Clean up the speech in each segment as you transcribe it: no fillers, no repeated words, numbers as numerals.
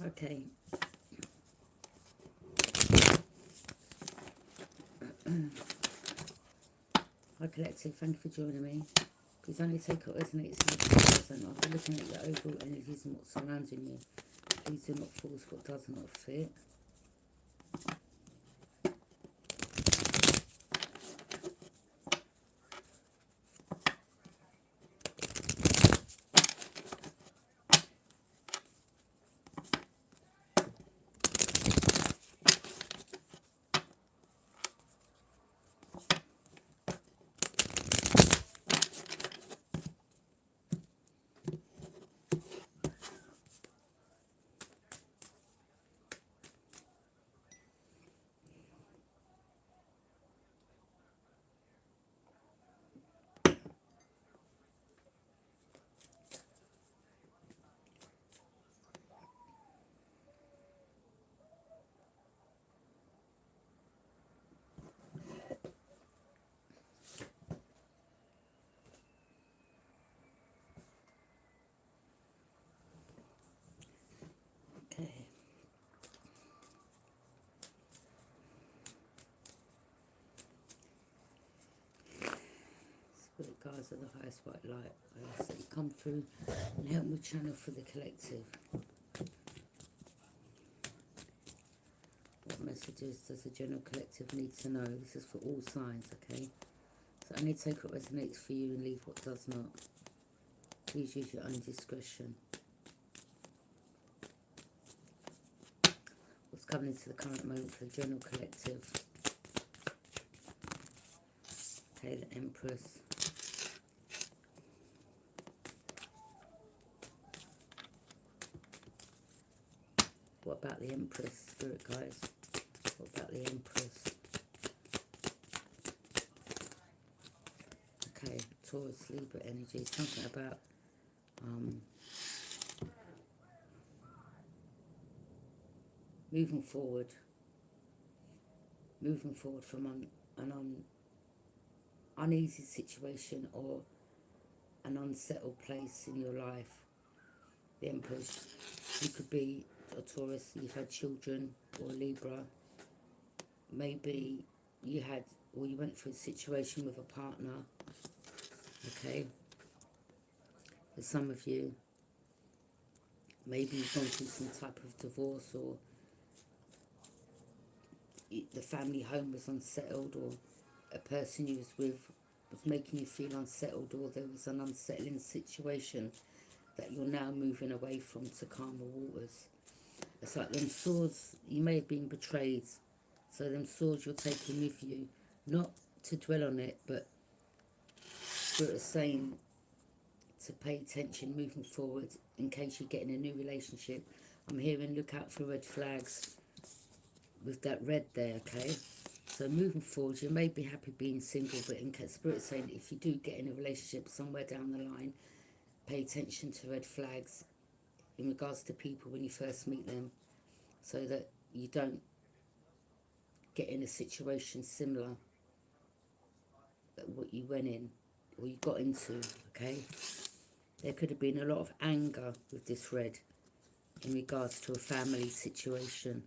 Okay. Hi Collective, thank you for joining me. Please only take what resonates and after looking at your overall energies and what's surrounding you. Please do not force what does not fit. Okay. Spirit guides of the highest white light, I ask that you come through and help me channel for the collective. What messages does the general collective need to know? This is for all signs, okay? So only take what resonates for you and leave what does not. Please use your own discretion. What's coming into the current moment for the general collective? Okay, the Empress. What about the Empress, Spirit guys? What about the Empress? Okay, Taurus, Libra energy. Something about moving forward from an uneasy situation or an unsettled place in your life. The Empress, you could be a Taurus, you've had children, or Libra. Maybe you had, or you went through a situation with a partner, okay? For some of you, maybe you've gone through some type of divorce, or the family home was unsettled, or a person you was with was making you feel unsettled, or there was an unsettling situation that you're now moving away from to calmer waters. It's like them swords, you may have been betrayed, so them swords you're taking with you, not to dwell on it, but Spirit is saying to pay attention moving forward in case you get in a new relationship. I'm hearing look out for red flags with that red there, okay? So moving forward, you may be happy being single, but in case Spirit is saying if you do get in a relationship somewhere down the line, pay attention to red flags in regards to people when you first meet them, so that you don't get in a situation similar that what you went in or you got into, okay? There could have been a lot of anger with this red in regards to a family situation,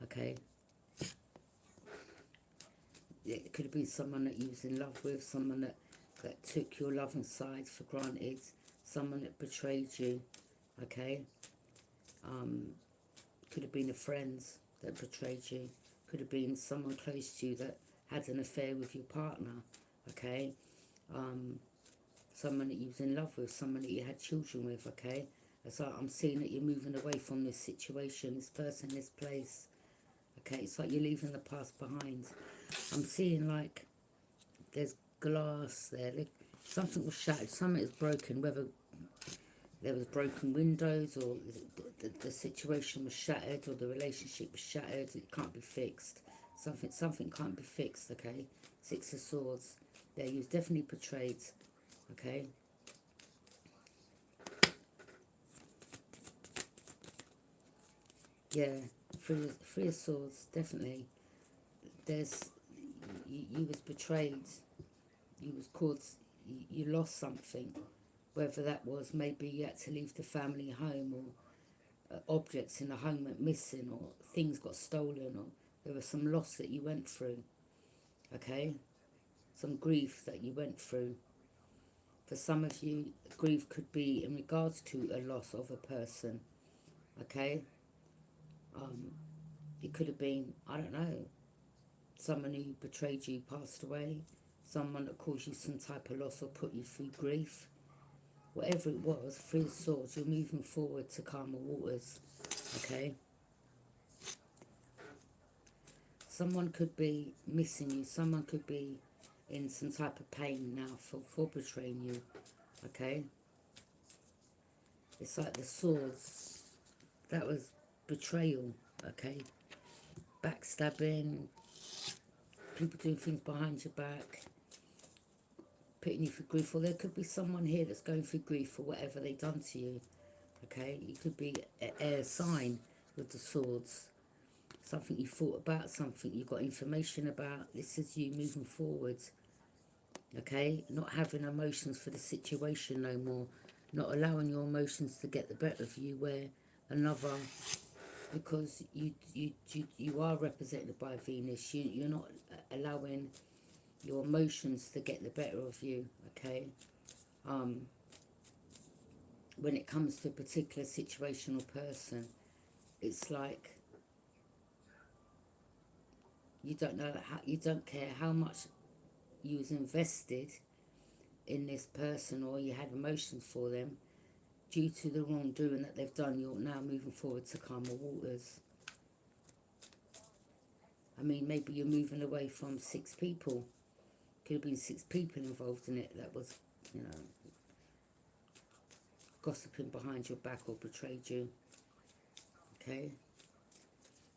okay? It could have been someone that you was in love with, someone that took your love and side for granted, someone that betrayed you, okay? Could have been a friend that betrayed you, could have been someone close to you that had an affair with your partner, okay? Someone that you was in love with, someone that you had children with, okay? It's like I'm seeing that you're moving away from this situation, this person, this place, okay? It's like you're leaving the past behind. I'm seeing like there's glass there, look, something was shattered, something is broken, whether there was broken windows or the situation was shattered or the relationship was shattered. It can't be fixed. Something can't be fixed, okay? Six of Swords. There, you was definitely betrayed, okay? Yeah, Three of Swords, definitely. There's, you was betrayed. You was caught, you lost something. Whether that was maybe you had to leave the family home, or objects in the home went missing, or things got stolen, or there was some loss that you went through, okay? Some grief that you went through. For some of you, grief could be in regards to a loss of a person, okay? It could have been, I don't know, someone who betrayed you, passed away, someone that caused you some type of loss or put you through grief. Whatever it was, Three of Swords, you're moving forward to calmer waters, okay? Someone could be missing you. Someone could be in some type of pain now for betraying you, okay? It's like the Swords. That was betrayal, okay? Backstabbing, people doing things behind your back, putting you through grief. Or there could be someone here that's going through grief for whatever they done to you, okay? You could be an air sign with the Swords. Something you thought about, something you got information about. This is you moving forward, okay? Not having emotions for the situation no more. Not allowing your emotions to get the better of you, where another, because you are represented by Venus. You're not allowing your emotions to get the better of you, okay? When it comes to a particular situation or person, it's like you don't know how, you don't care how much you was invested in this person, or you had emotions for them. Due to the wrongdoing that they've done, you're now moving forward to calmer waters. I mean, maybe you're moving away from 6 people. Could have been 6 people involved in it that was, you know, gossiping behind your back or betrayed you, okay?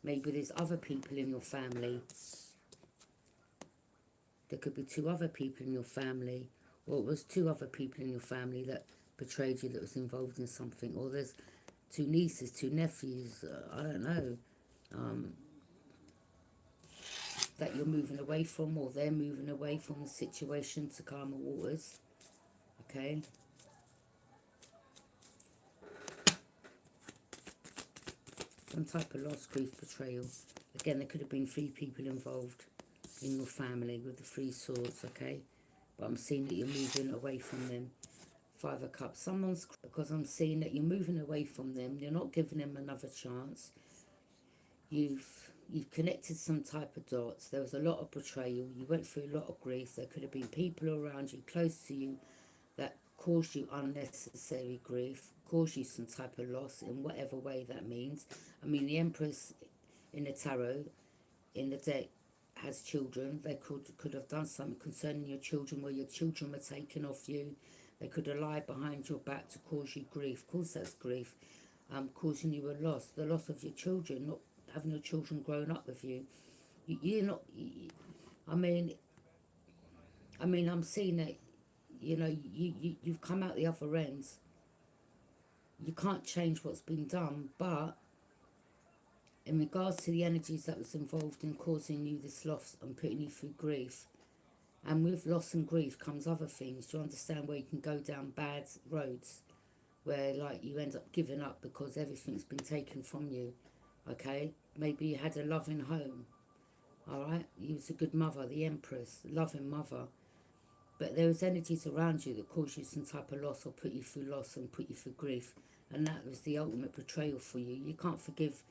Maybe there's other people in your family. There could be 2 other people in your family, or it was 2 other people in your family that betrayed you, that was involved in something. Or there's 2 nieces, 2 nephews, I don't know, that you're moving away from, or they're moving away from the situation to calmer waters, okay? Some type of loss, grief, betrayal. Again, there could have been 3 people involved in your family with the 3 swords, okay? But I'm seeing that you're moving away from them. 5 of Cups. Someone's, because I'm seeing that you're moving away from them. You're not giving them another chance. You've connected some type of dots. There was a lot of betrayal. You went through a lot of grief. There could have been people around you, close to you, that caused you unnecessary grief, caused you some type of loss in whatever way that means. I mean, the Empress in the tarot, in the deck, has children. They could have done something concerning your children, where your children were taken off you. They could have lied behind your back to cause you grief. Of course, that's grief. Causing you a loss. The loss of your children, not having your children grown up with you. You're not... I mean, I'm seeing that, you know, you've come out the other end. You can't change what's been done, but in regards to the energies that was involved in causing you this loss and putting you through grief, and with loss and grief comes other things. Do you understand, where you can go down bad roads, where like you end up giving up because everything's been taken from you, okay? Maybe you had a loving home, all right? You was a good mother, the Empress, loving mother. But there was energies around you that caused you some type of loss, or put you through loss and put you through grief. And that was the ultimate betrayal for you. You can't forgive.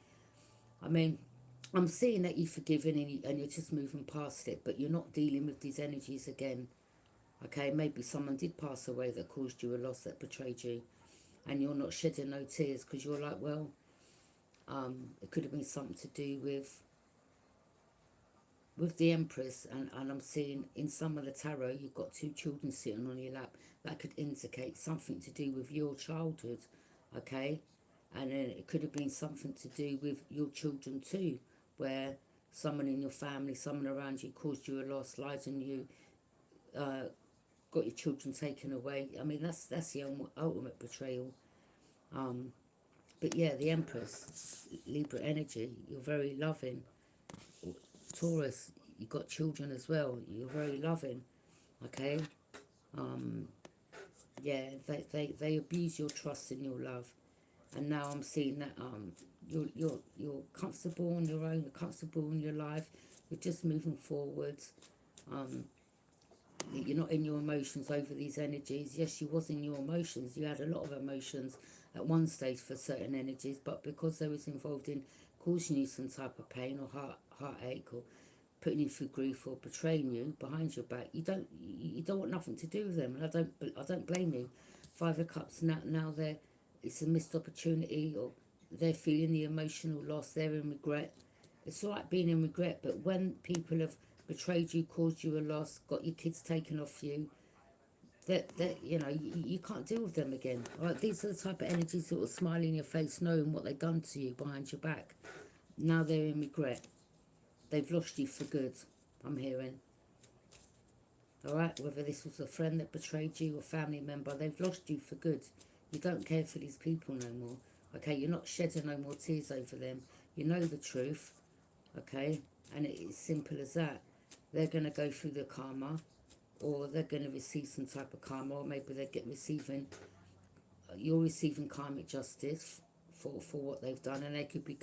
I mean, I'm seeing that you've forgiven and you're just moving past it, but you're not dealing with these energies again. Okay, maybe someone did pass away that caused you a loss, that betrayed you, and you're not shedding no tears because you're like, well, it could have been something to do with the Empress, and I'm seeing in some of the tarot you've got 2 children sitting on your lap. That could indicate something to do with your childhood, okay? And then it could have been something to do with your children too, where someone in your family, someone around you caused you a loss, lied on you, got your children taken away. I mean, that's the ultimate betrayal. But yeah, the Empress, Libra energy, you're very loving. Taurus, you got children as well, you're very loving, okay? Yeah, they abuse your trust and your love, And now I'm seeing that you're comfortable on your own, you're comfortable in your life, you're just moving forwards. You're not in your emotions over these energies. Yes, you was in your emotions. You had a lot of emotions at one stage for certain energies, but because they was involved in causing you some type of pain or heartache or putting you through grief or betraying you behind your back, you don't want nothing to do with them, and I don't blame you. Five of Cups, now it's a missed opportunity, or they're feeling the emotional loss, they're in regret. It's all right being in regret, but when people have betrayed you, caused you a loss, got your kids taken off you, that you can't deal with them again. All right, these are the type of energies that will smile in your face knowing what they've done to you behind your back. Now they're in regret. They've lost you for good, I'm hearing. All right, whether this was a friend that betrayed you or family member, they've lost you for good. You don't care for these people no more. Okay, you're not shedding no more tears over them. You know the truth. Okay, and it's simple as that. They're going to go through the karma, or they're going to receive some type of karma, or maybe you're receiving karmic justice for what they've done, and they could be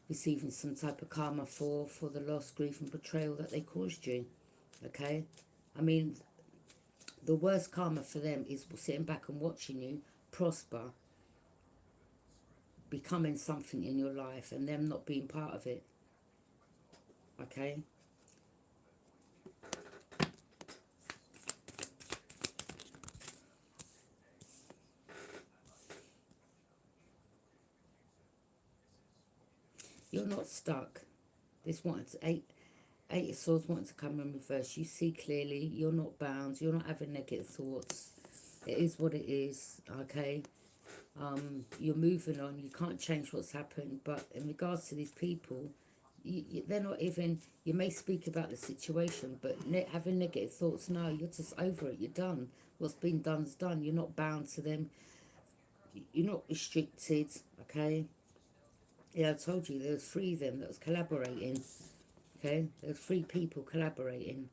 receiving some type of karma for the loss, grief and betrayal that they caused you. Okay, I mean, the worst karma for them is sitting back and watching you prosper, becoming something in your life, and them not being part of it. Okay. You're not stuck. This wants Eight of Swords wanting to come in reverse. You see clearly. You're not bound. You're not having negative thoughts. It is what it is. Okay. You're moving on. You can't change what's happened. But in regards to these people, they're not even. You may speak about the situation, but having negative thoughts, no, you're just over it. You're done. What's been done's done. You're not bound to them. You're not restricted. Okay. Yeah, I told you there was three of them that was collaborating. Okay, there's three people collaborating.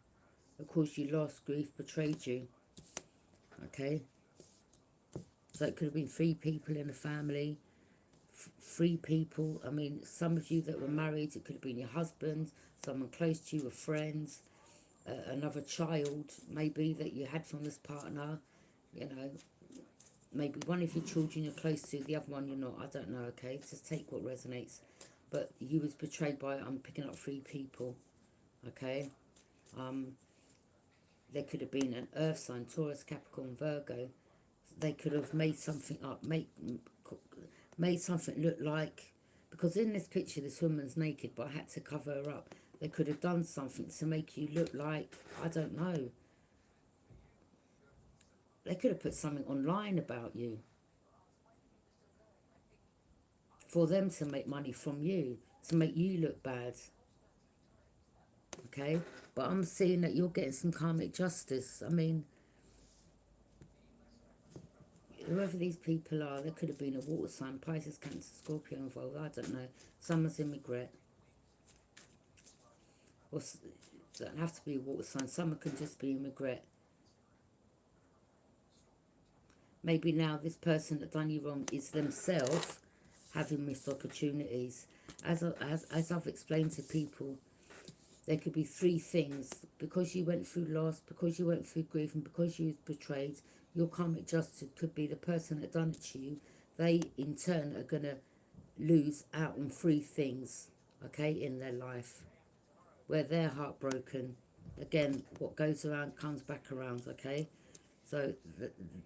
Of course, you lost, grief, betrayed you. Okay, so it could have been three people in a family, three people. I mean, some of you that were married, it could have been your husband, someone close to you, a friend, another child, maybe that you had from this partner. You know, maybe one of your children you're close to, the other one you're not. I don't know. Okay, just take what resonates. But you was betrayed by, I'm picking up three people. Okay. There could have been an earth sign, Taurus, Capricorn, Virgo. They could have made something up, made something look like, because in this picture this woman's naked, but I had to cover her up. They could have done something to make you look like, I don't know. They could have put something online about you for them to make money from you, to make you look bad. Okay, but I'm seeing that you're getting some karmic justice. I mean, whoever these people are, there could have been a water sign, Pisces, Cancer, Scorpio involved, I don't know. Someone's in regret. Or it doesn't have to be a water sign, someone can just be in regret. Maybe now this person that done you wrong is themselves having missed opportunities. As I've explained to people, there could be three things. Because you went through loss, because you went through grief, and because you was betrayed, your karmic justice could be the person that done it to you. They, in turn, are going to lose out on three things, okay, in their life, where they're heartbroken. Again, what goes around comes back around, okay? So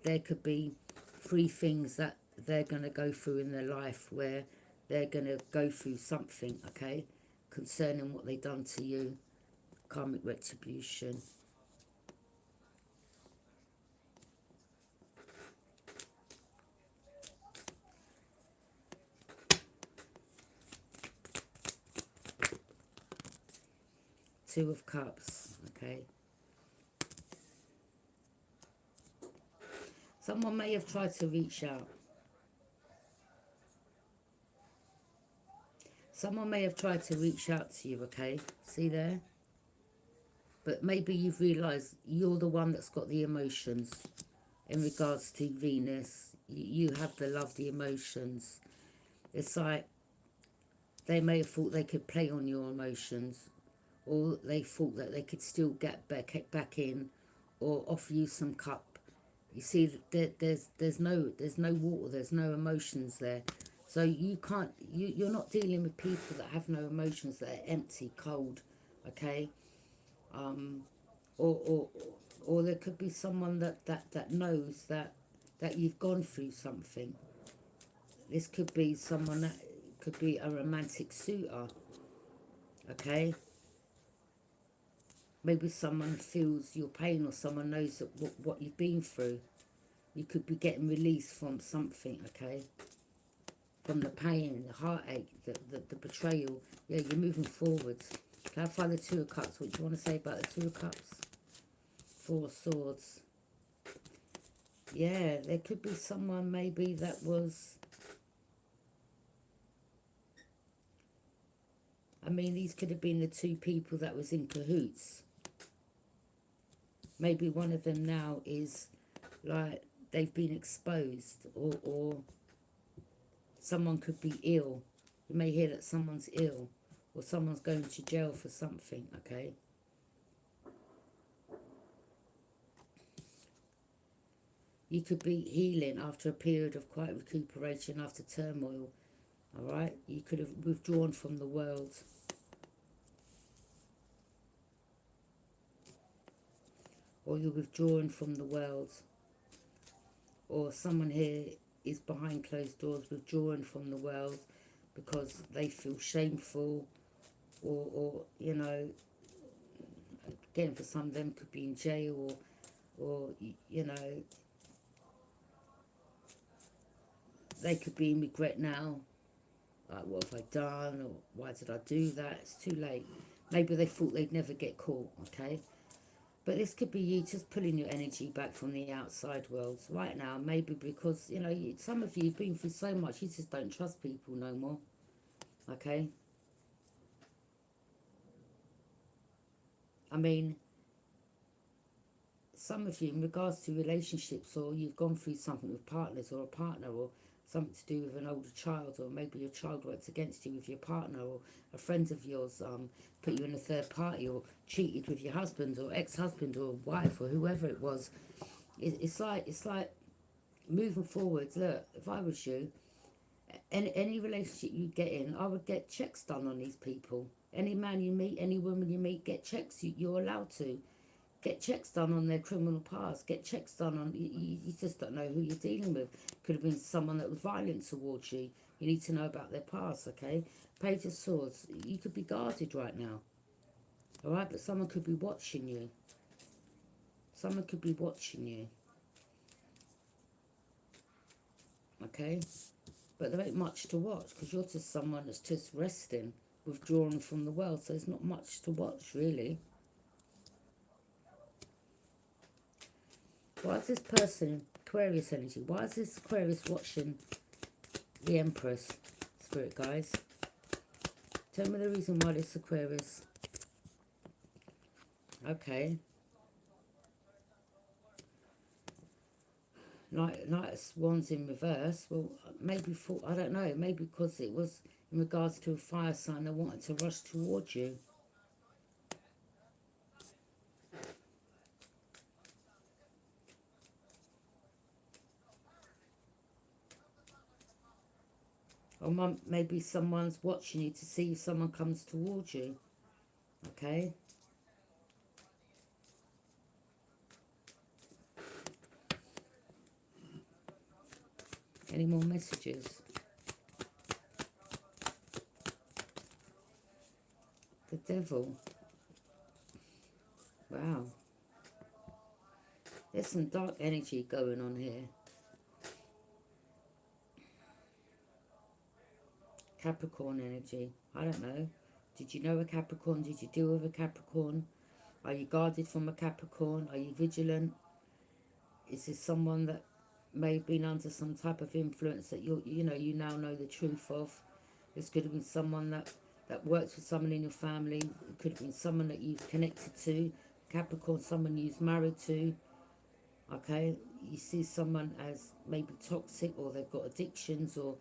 there could be three things that they're going to go through in their life, where they're going to go through something, okay, concerning what they done to you. Karmic retribution. Two of Cups, okay. Someone may have tried to reach out. Someone may have tried to reach out to you, okay? See there? But maybe you've realised you're the one that's got the emotions, in regards to Venus, you have the love, the emotions. It's like they may have thought they could play on your emotions, or they thought that they could still get back in, or offer you some cup. You see, there's no water, there's no emotions there. So you can't, you're not dealing with people that have no emotions, that are empty, cold, okay? Or or there could be someone that knows that you've gone through something. This could be someone that could be a romantic suitor, okay? Maybe someone feels your pain, or someone knows that what you've been through. You could be getting released from something, okay? From the pain, the heartache, the betrayal. Yeah, you're moving forwards. Clarify the Two of Cups. What do you want to say about the Two of Cups? Four of Swords. Yeah, there could be someone maybe that was... I mean, these could have been the two people that was in cahoots. Maybe one of them now is like they've been exposed, or someone could be ill. You may hear that someone's ill, or someone's going to jail for something, okay? You could be healing after a period of quiet recuperation after turmoil, all right? You could have withdrawn from the world. Or you're withdrawing from the world. Or someone here is behind closed doors, withdrawing from the world because they feel shameful, or you know, again, for some of them could be in jail, or you know, they could be in regret now. Like, what have I done? Or why did I do that? It's too late. Maybe they thought they'd never get caught, okay? But this could be you just pulling your energy back from the outside world right now. Maybe because, you know, some of you have been through so much, you just don't trust people no more, okay? I mean, some of you, in regards to relationships, or you've gone through something with partners, or a partner, or something to do with an older child, or maybe your child works against you with your partner, or a friend of yours put you in a third party, or cheated with your husband or ex-husband or wife or whoever it was. It's like moving forward. Look, if I was you, any relationship you get in, I would get checks done on these people. Any man you meet, any woman you meet, get checks. You're allowed to. Get checks done on their criminal past. Get checks done on... You just don't know who you're dealing with. Could have been someone that was violent towards you. You need to know about their past, okay? Page of Swords. You could be guarded right now. All right? But someone could be watching you. Someone could be watching you. Okay? But there ain't much to watch, because you're just someone that's just resting, withdrawn from the world. So there's not much to watch, really. Why is this person, Aquarius energy, why is this Aquarius watching the Empress, Spirit guys? Tell me the reason why this Aquarius. Okay. Knight of Wands in reverse. Well, maybe for, I don't know, maybe because it was in regards to a fire sign that wanted to rush towards you. Or maybe someone's watching you to see if someone comes towards you. Okay. Any more messages? The Devil. Wow. There's some dark energy going on here. Capricorn energy. I don't know. Did you know a Capricorn? Did you deal with a Capricorn? Are you guarded from a Capricorn? Are you vigilant? Is this someone that may have been under some type of influence that you now know the truth of? This could have been someone that works with someone in your family. It could have been someone that you've connected to. Capricorn, someone you've married to. Okay, you see someone as maybe toxic, or they've got addictions, or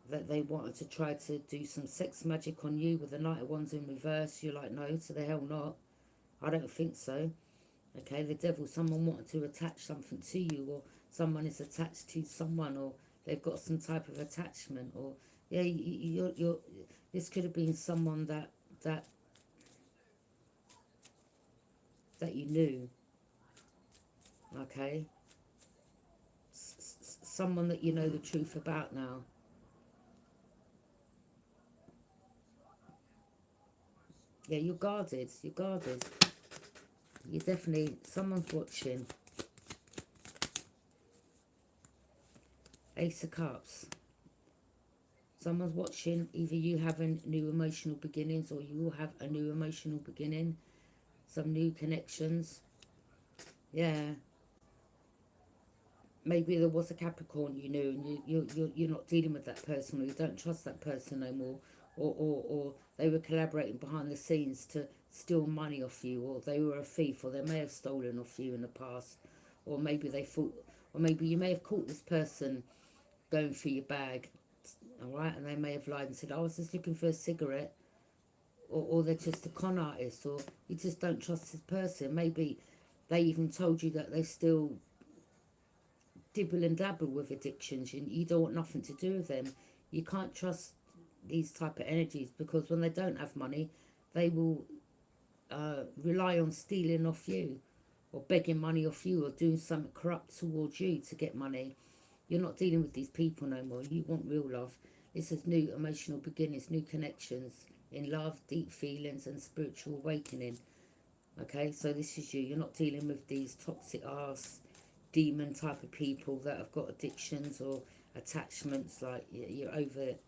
that they wanted to try to do some sex magic on you with the Knight of Wands in reverse. You're like, no, to the hell not. I don't think so. Okay, the devil, someone wanted to attach something to you, or someone is attached to someone, or they've got some type of attachment, or yeah, you're this could have been someone that that you knew. Okay, someone that you know the truth about now. Yeah, you're guarded. You're guarded. You're definitely, someone's watching. Ace of Cups. Someone's watching. Either you have a new emotional beginnings, or you will have a new emotional beginning. Some new connections. Yeah. Maybe there was a Capricorn you knew, and you're not dealing with that person, or you don't trust that person no more. Or they were collaborating behind the scenes to steal money off you, or they were a thief, or they may have stolen off you in the past. Or maybe they thought, or maybe you may have caught this person going through your bag, all right, and they may have lied and said, I was just looking for a cigarette, or they're just a con artist, or you just don't trust this person. Maybe they even told you that they still dibble and dabble with addictions, and you don't want nothing to do with them. You can't trust these type of energies, because when they don't have money, they will rely on stealing off you, or begging money off you, or doing something corrupt towards you to get money. You're not dealing with these people no more. You want real love. This is new emotional beginnings, new connections in love, deep feelings, and spiritual awakening. Okay, so this is you. You're not dealing with these toxic ass demon type of people that have got addictions or attachments. Like, you're over it.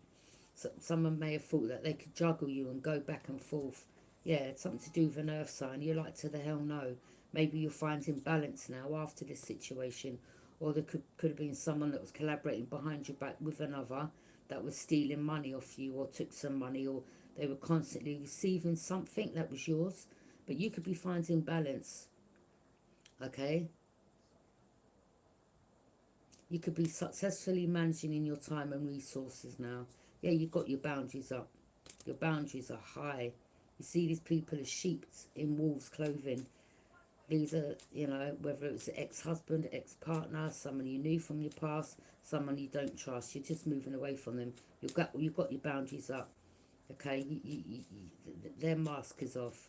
So someone may have thought that they could juggle you and go back and forth. Yeah, it's something to do with an earth sign. You're like, to the hell no. Maybe you'll find imbalance now after this situation. Or there could have been someone that was collaborating behind your back with another, that was stealing money off you, or took some money, or they were constantly receiving something that was yours. But you could be finding balance. Okay? You could be successfully managing in your time and resources now. Yeah, you've got your boundaries up. Your boundaries are high. You see these people as sheep in wolves' clothing. These are, you know, whether it's an ex-husband, ex-partner, someone you knew from your past, someone you don't trust. You're just moving away from them. You've got your boundaries up. Okay, their mask is off.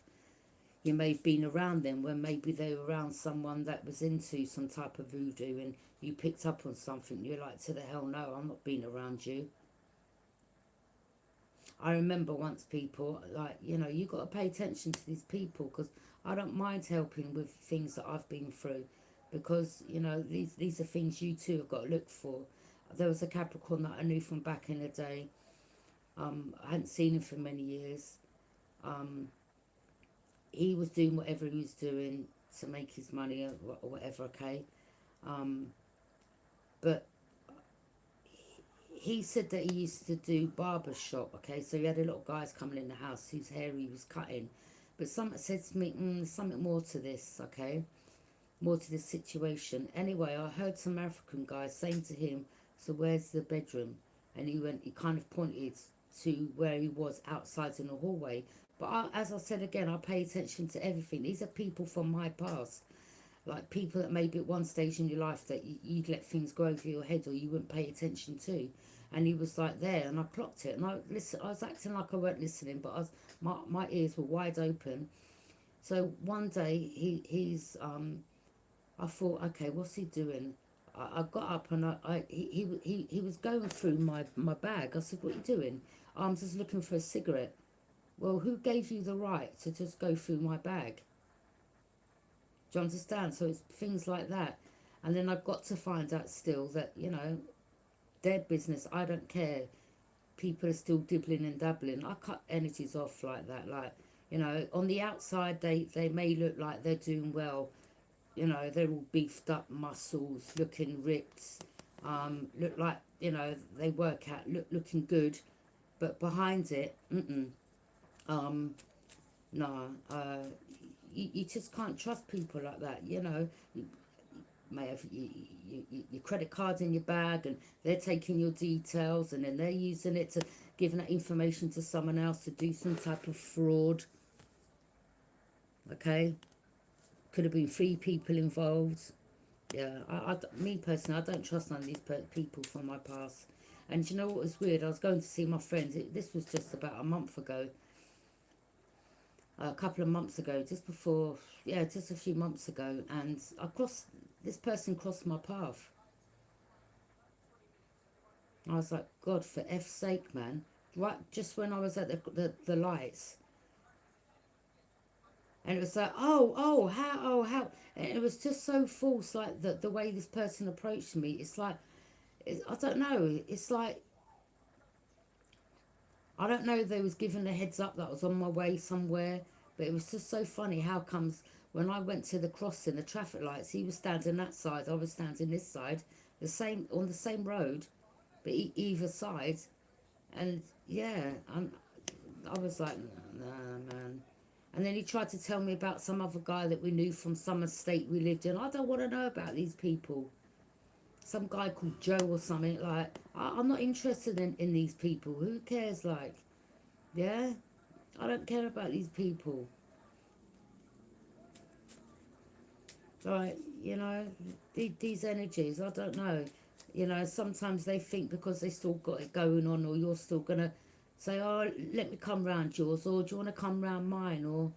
You may have been around them when maybe they were around someone that was into some type of voodoo, and you picked up on something. You're like, to the hell no, I'm not being around you. I remember once people, like, you know, you got to pay attention to these people, because I don't mind helping with things that I've been through, because, you know, these are things you too have got to look for. There was a Capricorn that I knew from back in the day. I hadn't seen him for many years. He was doing whatever he was doing to make his money, or whatever, okay? But he said that he used to do barber shop, okay? So he had a lot of guys coming in the house whose hair he was cutting. But someone said to me, there's something more to this, okay? More to this situation. Anyway, I heard some African guys saying to him, so where's the bedroom? And he kind of pointed to where he was outside in the hallway. But as I said again, I pay attention to everything. These are people from my past. Like people that maybe at one stage in your life that you'd let things go over your head, or you wouldn't pay attention to. And he was like there, and I clocked it. And I was acting like I weren't listening, but my ears were wide open. So one day I thought, okay, what's he doing? I got up, and he was going through my bag. I said, what are you doing? I'm just looking for a cigarette. Well, who gave you the right to just go through my bag? Do you understand? So it's things like that. And then I got to find out still that, you know, their business, I don't care. People are still dibbling and dabbling. I cut energies off like that. Like, you know, on the outside, they may look like they're doing well. You know, they're all beefed up muscles, looking ripped. Look like, you know, they work out, looking good. But behind it, no, you just can't trust people like that, you know. may have your credit card in your bag, and they're taking your details, and then they're using it to giving that information to someone else to do some type of fraud. Okay, could have been 3 people involved. Yeah, me personally, I don't trust none of these people from my past. And you know what was weird? I was going to see my friends. This was just about a month ago, a couple of months ago, just before, yeah, just a few months ago, and this person crossed my path. I was like, God, for F's sake, man. Right, just when I was at the lights. And it was like, how. And it was just so false, like the way this person approached me. It's like, I don't know. It's like, I don't know if they was given a heads up that I was on my way somewhere. But it was just so funny. How comes when I went to the crossing, the traffic lights, he was standing that side, I was standing this side, on the same road, but either side. And yeah, I was like, nah, man. And then he tried to tell me about some other guy that we knew from some estate we lived in. I don't want to know about these people. Some guy called Joe or something. Like, I'm not interested in these people. Who cares? Like, yeah? I don't care about these people. Like, you know, these energies, I don't know. You know, sometimes they think because they still got it going on, or you're still going to say, oh, let me come round yours, or do you want to come round mine, or,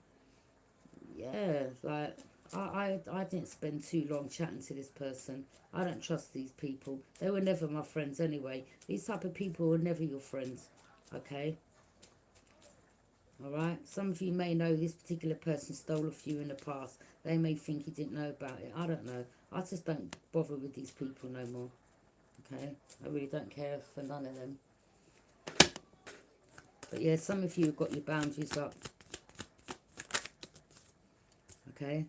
yeah, like, I didn't spend too long chatting to this person. I don't trust these people. They were never my friends anyway. These type of people were never your friends, okay? Alright? Some of you may know this particular person stole off you in the past. They may think you didn't know about it. I don't know. I just don't bother with these people no more. Okay? I really don't care for none of them. But yeah, some of you have got your boundaries up. Okay?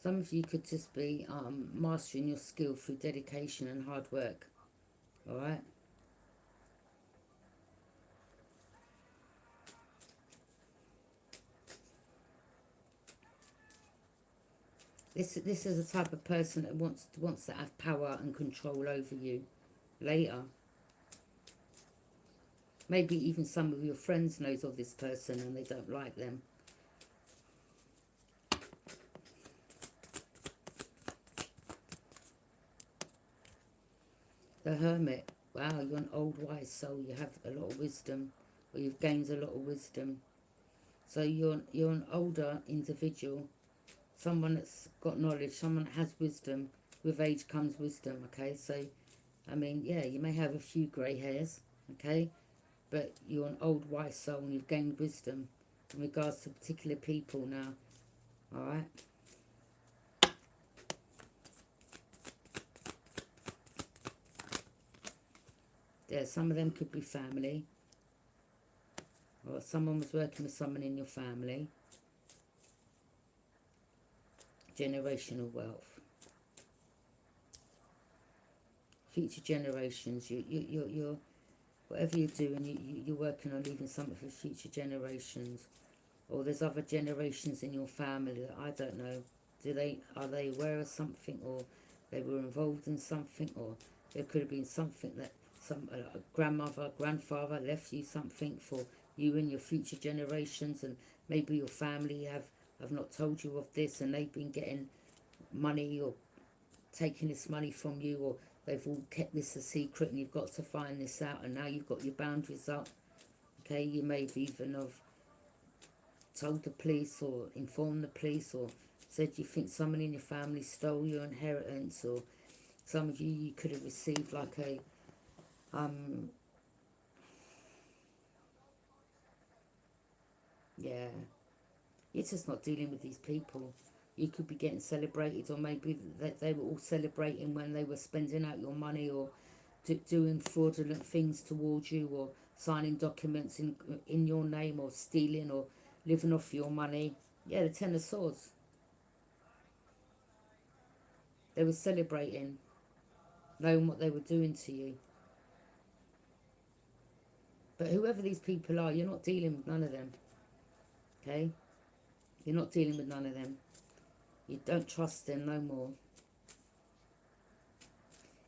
Some of you could just be mastering your skill through dedication and hard work. Alright? This is the type of person that wants to have power and control over you later. Maybe even some of your friends knows of this person and they don't like them. The Hermit. Wow, you're an old wise soul. You have a lot of wisdom, or you've gained a lot of wisdom. So you're an older individual, someone that's got knowledge, someone that has wisdom. With age comes wisdom, okay? So, I mean, yeah, you may have a few grey hairs, okay? But you're an old wise soul and you've gained wisdom in regards to particular people now, alright? Yeah, some of them could be family. Or someone was working with someone in your family. Generational wealth. Future generations. You're whatever you're doing, you're working on leaving something for future generations. Or there's other generations in your family that I don't know. Are they aware of something, or they were involved in something, or there could have been something that some grandmother, grandfather left you something for you and your future generations, and maybe your family have not told you of this, and they've been getting money or taking this money from you, or they've all kept this a secret and you've got to find this out, and now you've got your boundaries up. Okay, you may even have told the police or informed the police, or said you think someone in your family stole your inheritance, or some of you could have received like a yeah, you're just not dealing with these people. You could be getting celebrated, or maybe that they were all celebrating when they were spending out your money, or doing fraudulent things towards you, or signing documents in your name, or stealing, or living off your money. Yeah, the Ten of Swords. They were celebrating, knowing what they were doing to you. But whoever these people are, you're not dealing with none of them. Okay? You're not dealing with none of them. You don't trust them no more.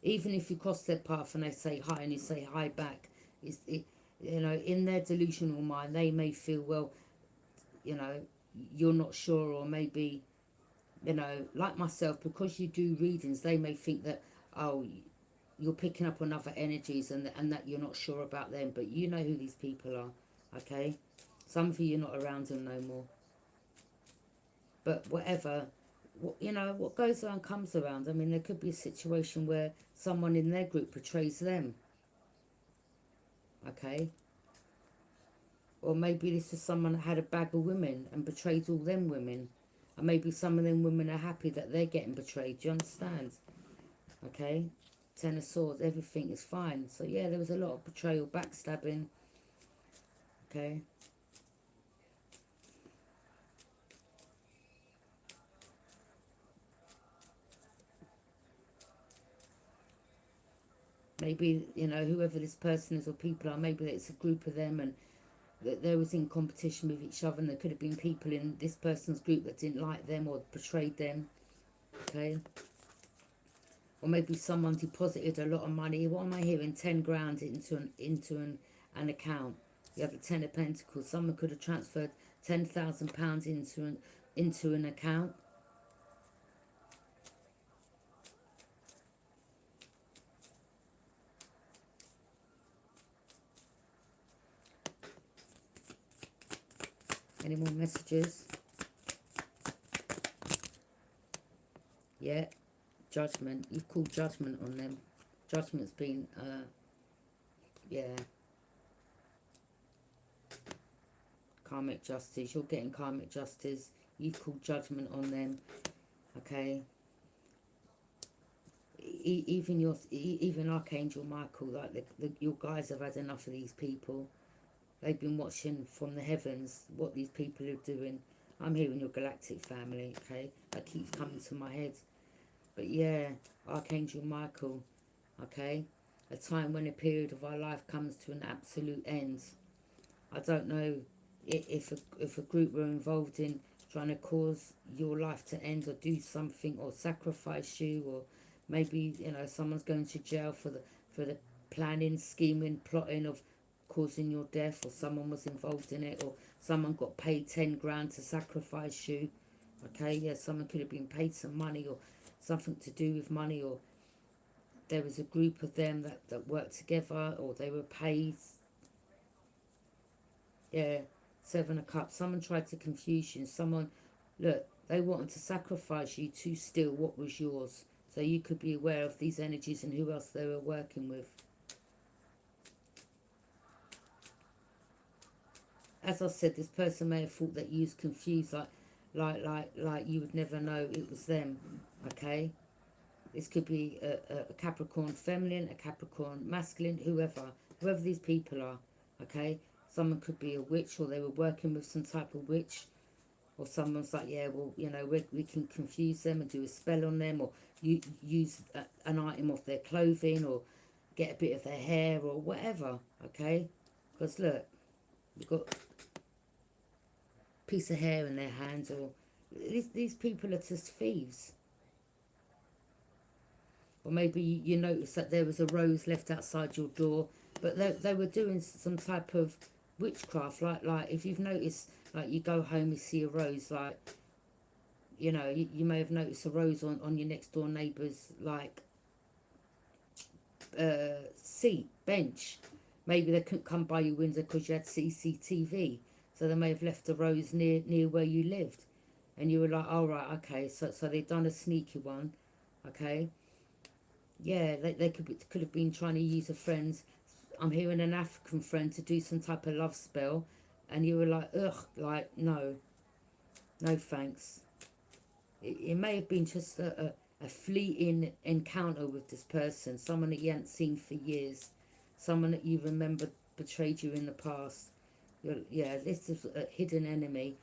Even if you cross their path and they say hi and you say hi back, you know, in their delusional mind, they may feel, well, you know, you're not sure, or maybe, you know, like myself, because you do readings, they may think that, oh, you're picking up on other energies, and that you're not sure about them, but you know who these people are, okay? Some of you are not around them no more. But whatever, you know, what goes around comes around. I mean, there could be a situation where someone in their group betrays them, okay? Or maybe this is someone that had a bag of women and betrayed all them women. And maybe some of them women are happy that they're getting betrayed. Do you understand? Okay? Ten of Swords, everything is fine. So yeah, there was a lot of betrayal, backstabbing. Okay? Maybe, you know, whoever this person is or people are, maybe it's a group of them, and that they was in competition with each other, and there could have been people in this person's group that didn't like them or betrayed them. Okay? Or maybe someone deposited a lot of money. What am I hearing? 10 grand into an account. You have the 10 of Pentacles. Someone could have transferred £10,000 into an account. Any more messages? Yeah. Judgment. You've called judgment on them. Judgment's been, yeah. Karmic justice. You're getting karmic justice. You've called judgment on them. Okay. Even Archangel Michael, like your guys have had enough of these people. They've been watching from the heavens what these people are doing. I'm hearing your galactic family, okay? That keeps coming to my head. But yeah, Archangel Michael, okay? A time when a period of our life comes to an absolute end. I don't know if a group were involved in trying to cause your life to end, or do something, or sacrifice you, or maybe, you know, someone's going to jail for the planning, scheming, plotting of causing your death, or someone was involved in it, or someone got paid 10 grand to sacrifice you. Okay, yeah, someone could have been paid some money, or something to do with money, or there was a group of them that worked together, or they were paid. Yeah, 7 of Cups. Someone tried to confuse you. Someone, look, they wanted to sacrifice you to steal what was yours. So you could be aware of these energies and who else they were working with. As I said, this person may have thought that you was confused, like you would never know it was them. Okay, this could be a Capricorn feminine, a Capricorn masculine, whoever these people are. Okay, someone could be a witch, or they were working with some type of witch, or someone's like, yeah, well, you know, we can confuse them and do a spell on them, or you use an item of their clothing, or get a bit of their hair, or whatever. Okay, because look, you've got piece of hair in their hands, or these people are just thieves. Or maybe you noticed that there was a rose left outside your door, but they were doing some type of witchcraft. Like if you've noticed, like you go home, you see a rose, like, you know, you may have noticed a rose on your next door neighbour's, like, seat, bench. Maybe they couldn't come by your window because you had CCTV. So they may have left a rose near where you lived. And you were like, oh, right, okay. So they've done a sneaky one, okay? Yeah, they could have been trying to use a friend's, I'm hearing an African friend, to do some type of love spell. And you were like, ugh, like, no thanks. It may have been just a fleeting encounter with this person, someone that you hadn't seen for years, someone that you remember betrayed you in the past. Yeah, this is a hidden enemy,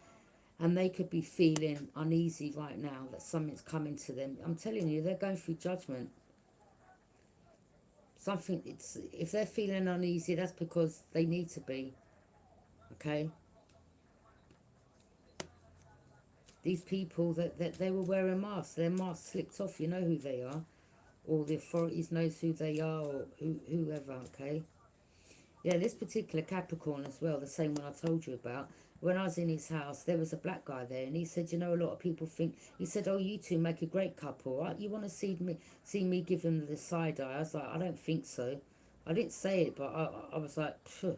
and they could be feeling uneasy right now that something's coming to them. I'm telling you, they're going through judgment. If they're feeling uneasy, that's because they need to be. Okay. These people that they were wearing masks, their masks slipped off. You know who they are. or the authorities knows who they are, or whoever, okay? Yeah, this particular Capricorn as well, the same one I told you about. When I was in his house, there was a black guy there, and he said, you know, a lot of people think. He said, "Oh, you two make a great couple, right? You want to see me give him the side eye?" I was like, "I don't think so." I didn't say it, but I was like, phew,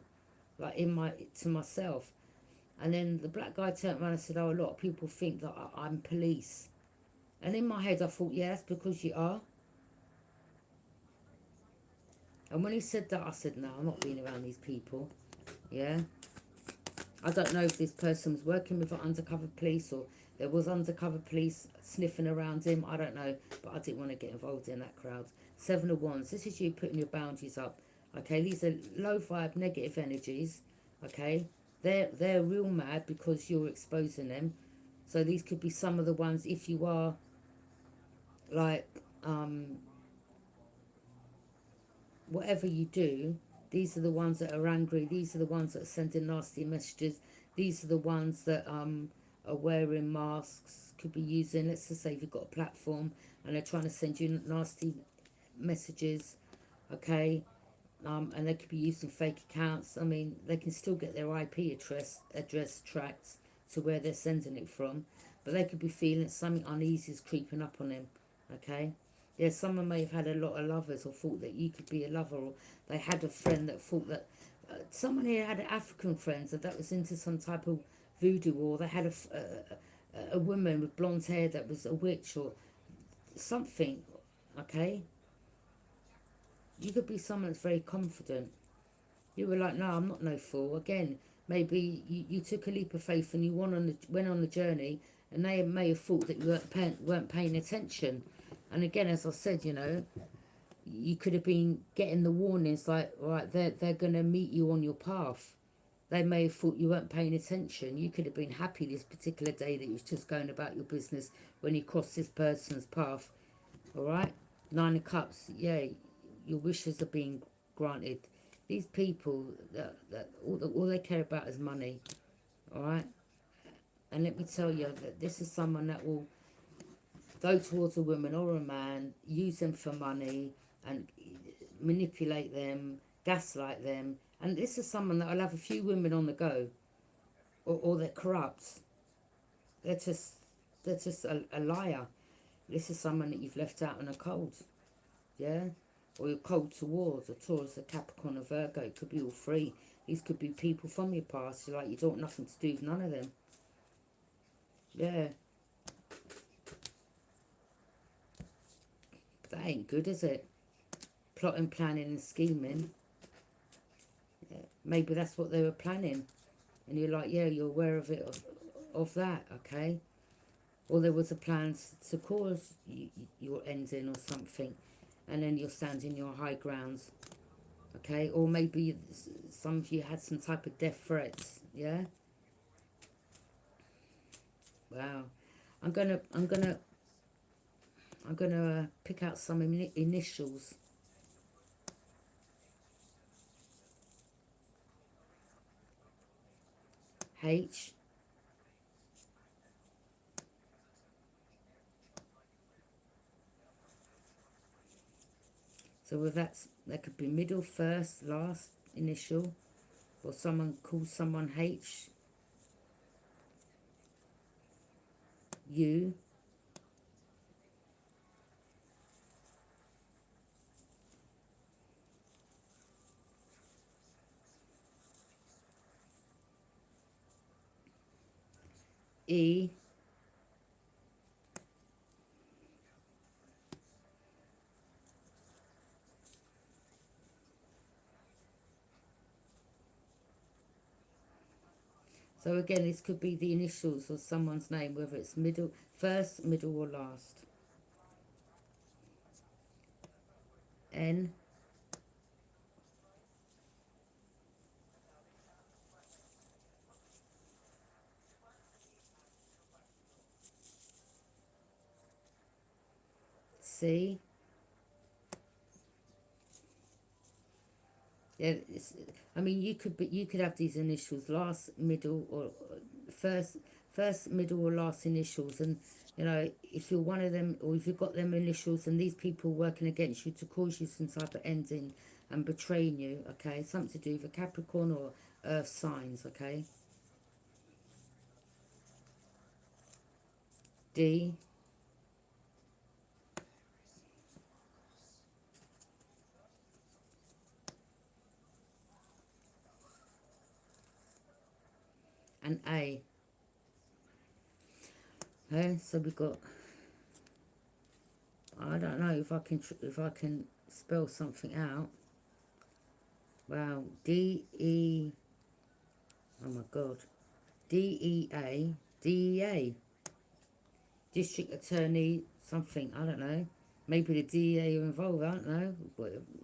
like to myself. And then the black guy turned around and said, "Oh, a lot of people think that I'm police." And in my head, I thought, yeah, that's because you are. And when he said that, I said, no, I'm not being around these people. Yeah. I don't know if this person was working with an undercover police, or there was undercover police sniffing around him. I don't know, but I didn't want to get involved in that crowd. Seven of Wands. This is you putting your boundaries up. Okay, these are low vibe, negative energies. Okay, they're real mad because you're exposing them. So these could be some of the ones, if you are like whatever you do, these are the ones that are angry. These are the ones that are sending nasty messages. These are the ones that are wearing masks. Could be using, let's just say if you've got a platform and they're trying to send you nasty messages, okay? And they could be using fake accounts. I mean, they can still get their IP address tracked to where they're sending it from, but they could be feeling something uneasy is creeping up on them, okay? Yeah, someone may have had a lot of lovers, or thought that you could be a lover, or they had a friend that thought that someone here had African friends that was into some type of voodoo, or they had a woman with blonde hair that was a witch or something, okay? You could be someone that's very confident. You were like, no, I'm not no fool. Again, maybe you took a leap of faith and you went on the journey, and they may have thought that you weren't paying attention. And again, as I said, you know, you could have been getting the warnings like, right, they're going to meet you on your path. They may have thought you weren't paying attention. You could have been happy this particular day that you was just going about your business when you crossed this person's path. All right? Nine of Cups, yeah, your wishes are being granted. These people, that all they care about is money. All right? And let me tell you that this is someone that will go towards a woman or a man, use them for money, and manipulate them, gaslight them. And this is someone that will have a few women on the go, or they're corrupt. They're just a liar. This is someone that you've left out in a cold, yeah? Or you're cold towards, a Taurus, a Capricorn, a Virgo. It could be all three. These could be people from your past. You're like, you don't want nothing to do with none of them. Yeah. That ain't good, is it? Plotting, planning and scheming. Yeah. Maybe that's what they were planning. And you're like, yeah, you're aware of it, of that, okay? Or there was a plan to cause your ending or something, and then you're standing your high grounds, okay? Or maybe some of you had some type of death threats, yeah? Wow. I'm gonna pick out some initials. H. So with that could be middle, first, last initial, or someone calls someone H. U. E. So again, this could be the initials of someone's name, whether it's middle, first, middle or last. N. C. Yeah, I mean, you could have these initials last, middle, or first, first, middle or last initials. And, you know, if you're one of them, or if you've got them initials and these people working against you to cause you some type of ending and betraying you, okay? Something to do with a Capricorn or Earth signs, okay? D. And A. Okay, so we've got, I don't know if I can spell something out. Wow, D-E, oh my God, D-E-A, D-E-A, District Attorney, something, I don't know. Maybe the DEA are involved, I don't know,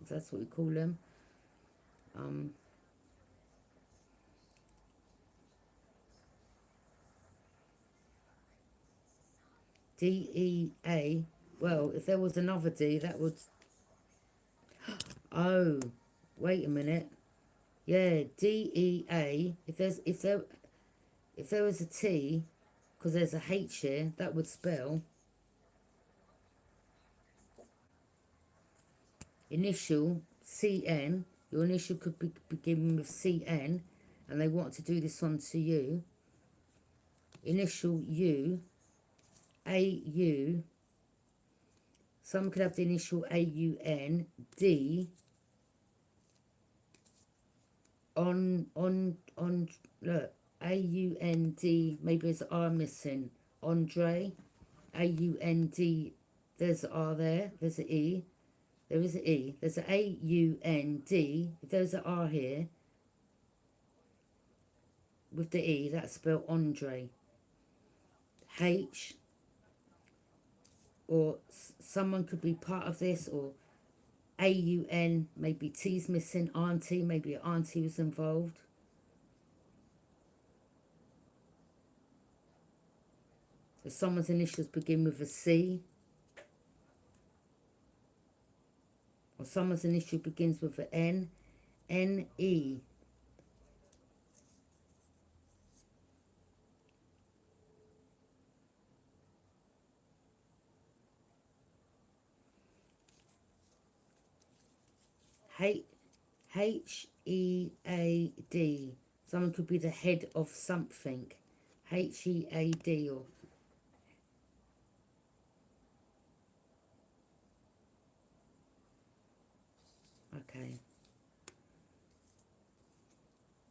that's what we call them. D-E-A, well, if there was another D, that would, oh, wait a minute. Yeah, D-E-A, if there was a T, because there's a H here, that would spell initial CN. Your initial could begin with CN, and they want to do this on to you. Initial U, AU. Some could have the initial AUN, D. On look, AUND. Maybe there's an R missing. Andre, AUND. There's an R there. There's an E. There is an E. There's an A-U-N-D. If there's an R here, with the E, that's spelled Andre. H, or someone could be part of this, or A-U-N, maybe T's missing, auntie, maybe an auntie was involved. If someone's initials begin with a C, or someone's initial begins with an N, N-E. H-E-A-D. Someone could be the head of something. H-E-A-D, or okay.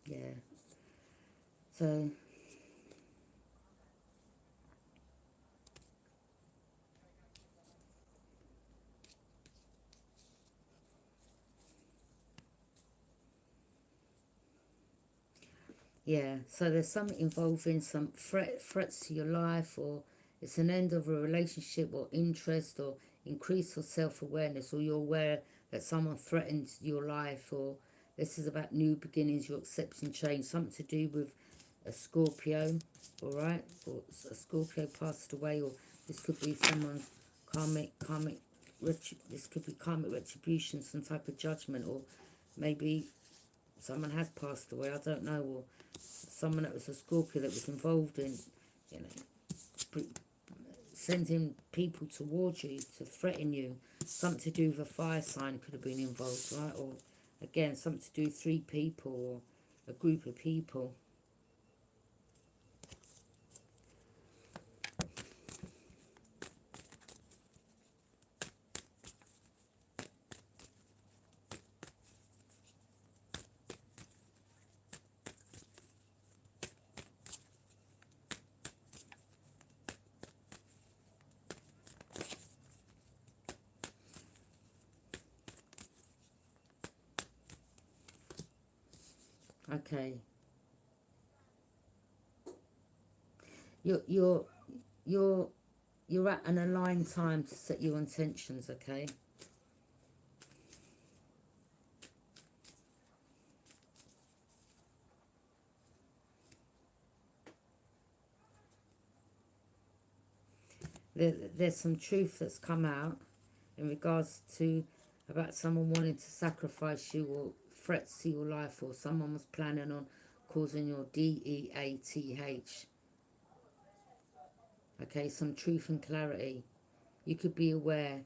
Yeah. So yeah, so there's something involving some threats to your life, or it's an end of a relationship or interest, or increase your self-awareness, or you're aware that someone threatens your life, or this is about new beginnings, you're accepting change, something to do with a Scorpio, all right, or a Scorpio passed away, or this could be someone's this could be karmic retribution, some type of judgment, or maybe someone has passed away, I don't know, or someone that was a Scorpio that was involved in, you know, sending people towards you to threaten you. Something to do with a fire sign could have been involved, right? Or again, something to do with 3 people or a group of people. Okay. You're at an aligned time to set your intentions, okay? There's some truth that's come out in regards to about someone wanting to sacrifice you, or threats to your life, or someone was planning on causing your DEATH. Okay, some truth and clarity. You could be aware.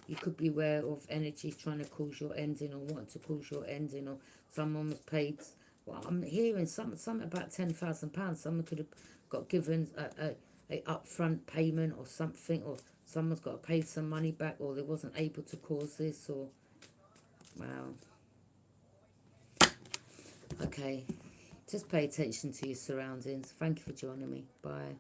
You could be aware of energies trying to cause your ending or want to cause your ending, or someone was paid. Well, I'm hearing something about £10,000. Someone could have got given a upfront payment or something, or someone's got to pay some money back, or they wasn't able to cause this, or wow. Okay, just pay attention to your surroundings. Thank you for joining me. Bye.